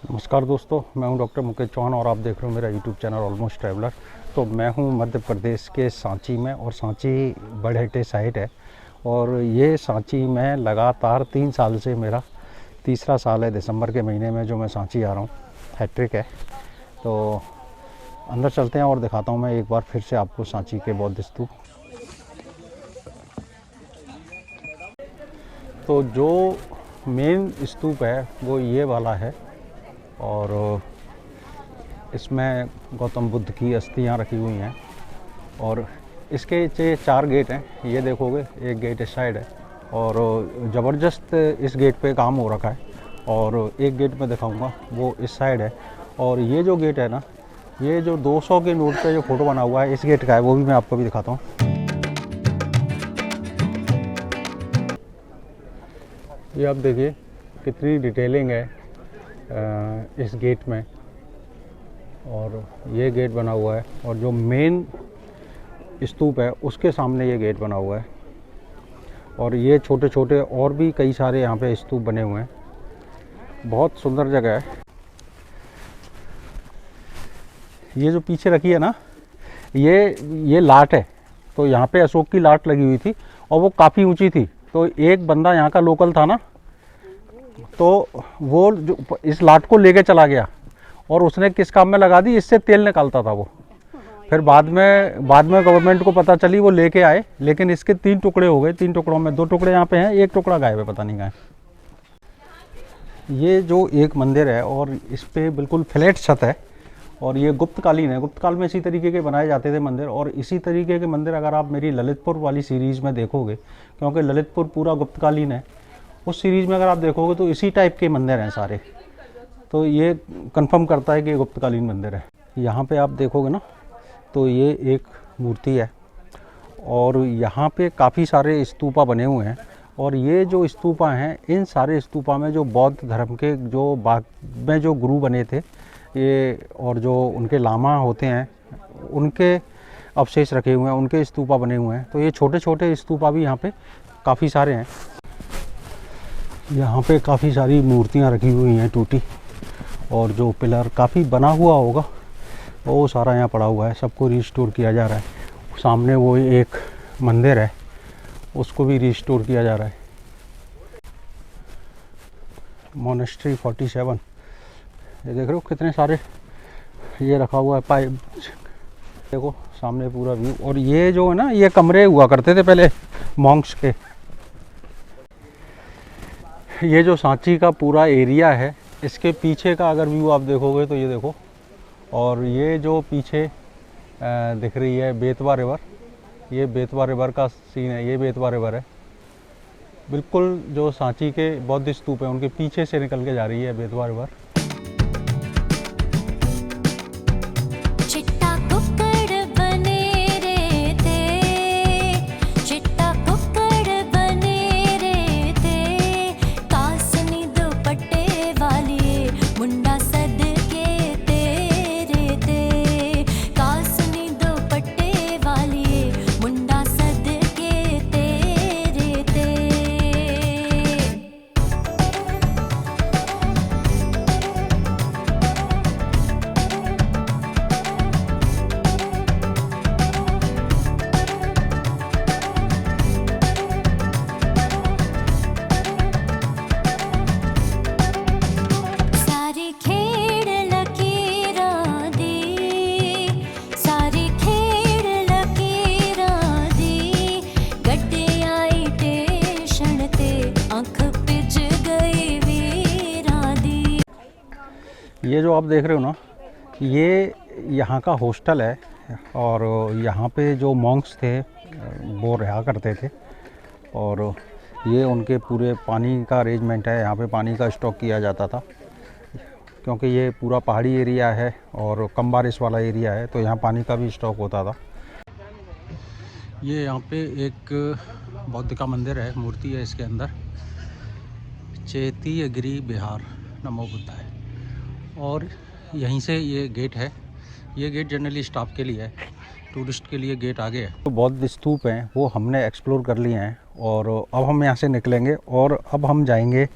नमस्कार दोस्तों, मैं हूं डॉक्टर मुकेश चौहान और आप देख रहे हो मेरा यूट्यूब चैनल ऑलमोस्ट ट्रैवलर। तो मैं हूं मध्य प्रदेश के सांची में, और सांची बड़हेटे साइट है। और ये सांची में लगातार 3 साल से मेरा तीसरा साल है। दिसंबर के महीने में जो मैं सांची आ रहा हूं, हैट्रिक है। तो अंदर चलते हैं और दिखाता हूं मैं एक बार फिर से आपको सांची के बौद्ध स्तूप। तो जो मेन स्तूप है वो ये वाला है, और इसमें गौतम बुद्ध की अस्थियां रखी हुई हैं। और इसके 4 गेट हैं, ये देखोगे। एक गेट इस साइड है, और ज़बरदस्त इस गेट पे काम हो रखा है। और एक गेट मैं दिखाऊंगा वो इस साइड है। और ये जो गेट है ना, ये जो 200 के नोट पे जो फोटो बना हुआ है इस गेट का है, वो भी मैं आपको भी दिखाता हूँ। ये आप देखिए कितनी डिटेलिंग है इस गेट में। और ये गेट बना हुआ है, और जो मेन स्तूप है उसके सामने ये गेट बना हुआ है। और ये छोटे छोटे और भी कई सारे यहाँ पे स्तूप बने हुए हैं। बहुत सुंदर जगह है। ये जो पीछे रखी है ना, ये लाट है। तो यहाँ पे अशोक की लाट लगी हुई थी, और वो काफ़ी ऊंची थी। तो एक बंदा यहाँ का लोकल था ना, तो वो जो इस लाट को लेके चला गया, और उसने किस काम में लगा दी, इससे तेल निकालता था वो। फिर बाद में गवर्नमेंट को पता चली, वो लेके आए। लेकिन इसके 3 टुकड़े हो गए। 3 टुकड़ों में 2 टुकड़े यहाँ पे हैं, 1 टुकड़ा गायब है, पता नहीं कहाँ है। ये जो एक मंदिर है, और इस पे बिल्कुल फ्लैट छत है, और ये गुप्तकालीन है। गुप्तकाल में इसी तरीके के बनाए जाते थे मंदिर। और इसी तरीके के मंदिर अगर आप मेरी ललितपुर वाली सीरीज़ में देखोगे, क्योंकि ललितपुर पूरा गुप्तकालीन है, उस सीरीज़ में अगर आप देखोगे तो इसी टाइप के मंदिर हैं सारे। तो ये कंफर्म करता है कि ये गुप्तकालीन मंदिर है। यहाँ पे आप देखोगे ना, तो ये एक मूर्ति है, और यहाँ पे काफ़ी सारे स्तूपा बने हुए हैं। और ये जो स्तूपा हैं, इन सारे स्तूपा में जो बौद्ध धर्म के जो बाद में जो गुरु बने थे ये, और जो उनके लामा होते हैं, उनके अवशेष रखे हुए हैं, उनके स्तूपा बने हुए हैं। तो ये छोटे छोटे स्तूपा भी यहाँ पे काफ़ी सारे हैं। यहाँ पे काफ़ी सारी मूर्तियाँ रखी हुई हैं टूटी, और जो पिलर काफ़ी बना हुआ होगा वो सारा यहाँ पड़ा हुआ है। सबको रिस्टोर किया जा रहा है। सामने वो एक मंदिर है, उसको भी रिस्टोर किया जा रहा है। मोनेस्ट्री 47, ये देख रहे हो कितने सारे ये रखा हुआ है पाइप। देखो सामने पूरा व्यू। और ये जो है ना, ये कमरे हुआ करते थे पहले मॉन्क्स के। ये जो सांची का पूरा एरिया है, इसके पीछे का अगर व्यू आप देखोगे तो ये देखो। और ये जो पीछे दिख रही है बेतवा रिवर, ये बेतवा रिवर का सीन है। ये बेतवा रिवर है, बिल्कुल जो सांची के बौद्ध स्तूप है उनके पीछे से निकल के जा रही है बेतवा रिवर। ये जो आप देख रहे हो ना, ये यहाँ का हॉस्टल है। और यहाँ पे जो मॉन्क्स थे वो रहा करते थे, और ये उनके पूरे पानी का अरेंजमेंट है। यहाँ पे पानी का स्टॉक किया जाता था, क्योंकि ये पूरा पहाड़ी एरिया है और कम बारिश वाला एरिया है, तो यहाँ पानी का भी स्टॉक होता था। ये यहाँ पे एक बौद्ध का मंदिर है, मूर्ति है इसके अंदर। चेतीयगिरी बिहार नमो बुद्धाय। और यहीं से ये गेट है। ये गेट जनरली स्टाफ के लिए है, टूरिस्ट के लिए गेट आगे है। तो बौद्ध स्तूप हैं वो हमने एक्सप्लोर कर लिए हैं, और अब हम यहाँ से निकलेंगे और अब हम जाएंगे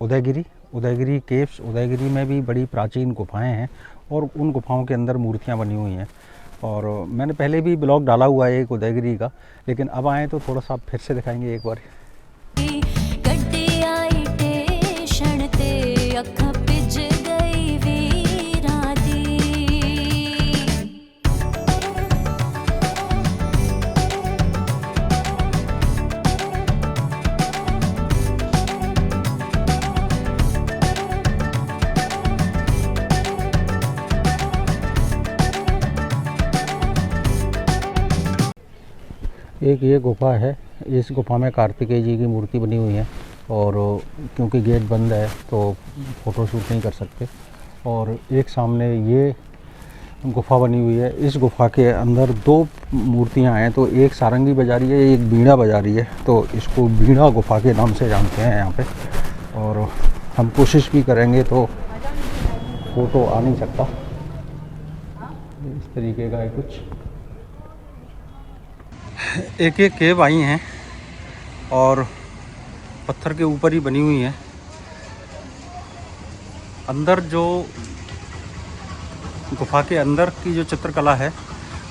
उदयगिरी। उदयगिरी केव्स, उदयगिरी में भी बड़ी प्राचीन गुफाएं हैं और उन गुफाओं के अंदर मूर्तियां बनी हुई हैं। और मैंने पहले भी ब्लॉग डाला हुआ है एक उदयगिरी का, लेकिन अब आए तो थोड़ा सा फिर से दिखाएंगे एक बार। एक ये गुफा है, इस गुफा में कार्तिकेय जी की मूर्ति बनी हुई है और क्योंकि गेट बंद है तो फ़ोटो शूट नहीं कर सकते। और एक सामने ये गुफा बनी हुई है, इस गुफा के अंदर दो मूर्तियां हैं, तो एक सारंगी बजा रही है, एक बीड़ा बजा रही है, तो इसको बीड़ा गुफा के नाम से जानते हैं यहाँ पे। और हम कोशिश भी करेंगे तो फ़ोटो आ नहीं सकता, इस तरीके का है कुछ। एक एक केव आई हैं और पत्थर के ऊपर ही बनी हुई हैं। अंदर जो गुफा के अंदर की जो चित्रकला है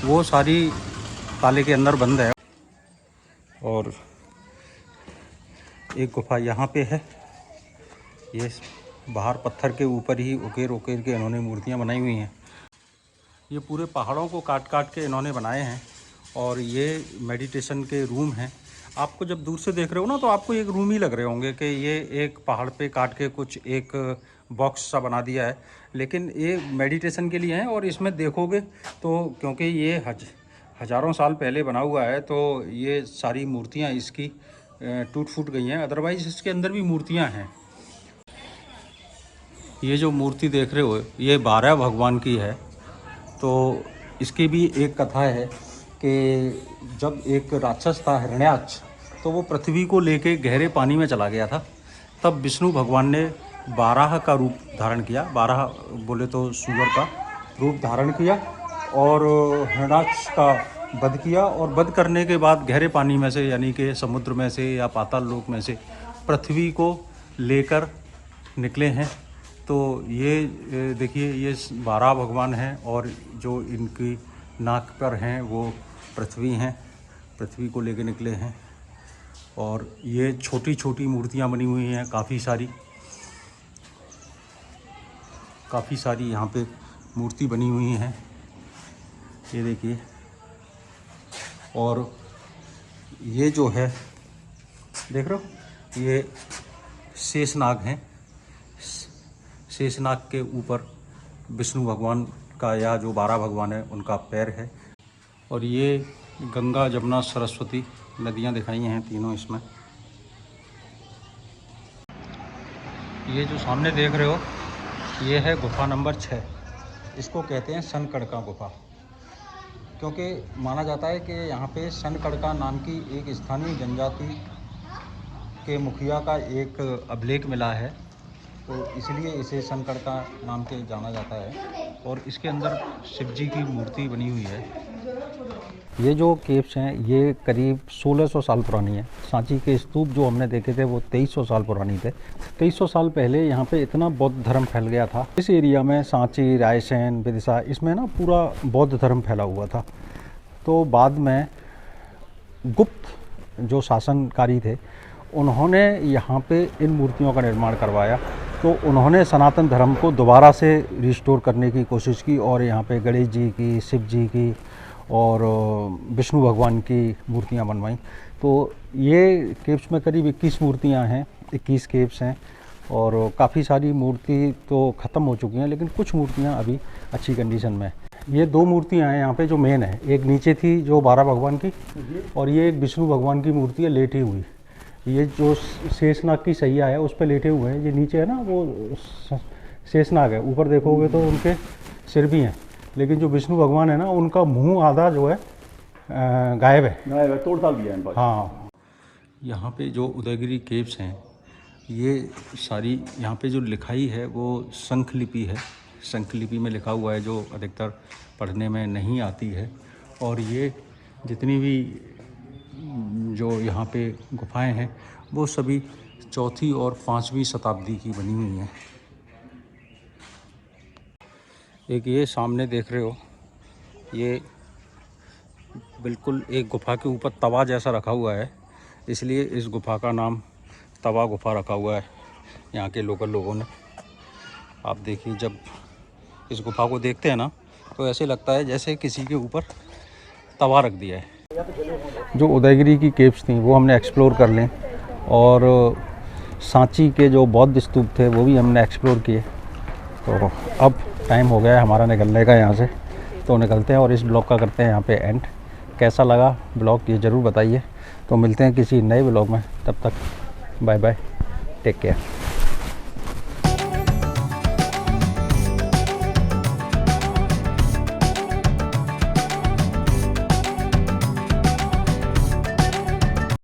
वो सारी ताले के अंदर बंद है। और एक गुफा यहाँ पे है, ये बाहर पत्थर के ऊपर ही उकेर उकेर के इन्होंने मूर्तियाँ बनाई हुई हैं। ये पूरे पहाड़ों को काट काट के इन्होंने बनाए हैं और ये मेडिटेशन के रूम हैं। आपको जब दूर से देख रहे हो ना तो आपको एक रूम ही लग रहे होंगे कि ये एक पहाड़ पे काट के कुछ एक बॉक्स सा बना दिया है, लेकिन ये मेडिटेशन के लिए है। और इसमें देखोगे तो क्योंकि ये हज़ारों साल पहले बना हुआ है तो ये सारी मूर्तियाँ इसकी टूट फूट गई हैं, अदरवाइज़ इसके अंदर भी मूर्तियाँ हैं। ये जो मूर्ति देख रहे हो ये 12 भगवान की है। तो इसकी भी एक कथा है कि जब एक राक्षस था हिरण्याक्ष, तो वो पृथ्वी को लेके गहरे पानी में चला गया था। तब विष्णु भगवान ने 12 का रूप धारण किया, 12 बोले तो सूअर का रूप धारण किया और हिरण्याक्ष का वध किया। और वध करने के बाद गहरे पानी में से यानी कि समुद्र में से या पाताल लोक में से पृथ्वी को लेकर निकले हैं। तो ये देखिए ये 12 भगवान हैं और जो इनकी नाक पर हैं वो पृथ्वी हैं, पृथ्वी को लेकर निकले हैं। और ये छोटी छोटी मूर्तियाँ बनी हुई हैं काफ़ी सारी यहाँ पे मूर्ति बनी हुई हैं, ये देखिए। और ये जो है देख रहे हो ये शेषनाग हैं, शेषनाग के ऊपर विष्णु भगवान का या जो 12 भगवान है उनका पैर है। और ये गंगा जमुना सरस्वती नदियाँ दिखाई हैं तीनों इसमें। ये जो सामने देख रहे हो ये है गुफा नंबर 6। इसको कहते हैं सनकड़का गुफा, क्योंकि माना जाता है कि यहाँ पे सनकड़का नाम की एक स्थानीय जनजाति के मुखिया का एक अभिलेख मिला है, तो इसलिए इसे सनकड़का नाम से जाना जाता है। और इसके अंदर शिव जी की मूर्ति बनी हुई है। ये जो केव्स हैं ये करीब 1600 साल पुरानी है। सांची के स्तूप जो हमने देखे थे वो 2300 साल पुरानी थे। 2300 साल पहले यहाँ पे इतना बौद्ध धर्म फैल गया था। इस एरिया में सांची, रायसेन, विदिशा, इसमें ना पूरा बौद्ध धर्म फैला हुआ था। तो बाद में गुप्त जो शासनकारी थे उन्होंने यहाँ पे इन मूर्तियों का निर्माण करवाया। तो उन्होंने सनातन धर्म को दोबारा से रिस्टोर करने की कोशिश की और यहाँ पे गणेश जी की, शिव जी की और विष्णु भगवान की मूर्तियाँ बनवाई। तो ये केव्स में करीब 21 मूर्तियाँ हैं, 21 केव्स हैं और काफ़ी सारी मूर्ति तो ख़त्म हो चुकी हैं, लेकिन कुछ मूर्तियाँ अभी अच्छी कंडीशन में। ये 2 मूर्तियाँ हैं यहाँ पे जो मेन है, एक नीचे थी जो 12 भगवान की और ये एक विष्णु भगवान की मूर्ति है लेटी हुई। ये जो शेषनाग की सैया है उस पर लेटे हुए हैं, ये नीचे है ना वो शेषनाग है, ऊपर देखोगे तो उनके सिर भी हैं, लेकिन जो विष्णु भगवान है ना उनका मुंह आधा जो है गायब है, तोड़ ताल दिया है। हाँ, यहाँ पे जो उदयगिरी केव्स हैं ये सारी यहाँ पे जो लिखाई है वो शंख लिपि है। शंख लिपि में लिखा हुआ है जो अधिकतर पढ़ने में नहीं आती है। और ये जितनी भी जो यहाँ पे गुफाएं हैं वो सभी 4वीं और 5वीं शताब्दी की बनी हुई हैं। एक ये सामने देख रहे हो, ये बिल्कुल एक गुफा के ऊपर तवा जैसा रखा हुआ है, इसलिए इस गुफा का नाम तवा गुफा रखा हुआ है यहाँ के लोकल लोगों ने। आप देखिए, जब इस गुफा को देखते हैं ना तो ऐसे लगता है जैसे किसी के ऊपर तवा रख दिया है। जो उदयगिरी की केव्स थी वो हमने एक्सप्लोर कर लें, और सांची के जो बौद्ध स्तूप थे वो भी हमने एक्सप्लोर किए। तो अब टाइम हो गया है हमारा निकलने का यहाँ से, तो निकलते हैं और इस ब्लॉग का करते हैं यहाँ पे एंड। कैसा लगा ब्लॉग ये ज़रूर बताइए। तो मिलते हैं किसी नए ब्लॉग में, तब तक बाय बाय, टेक केयर।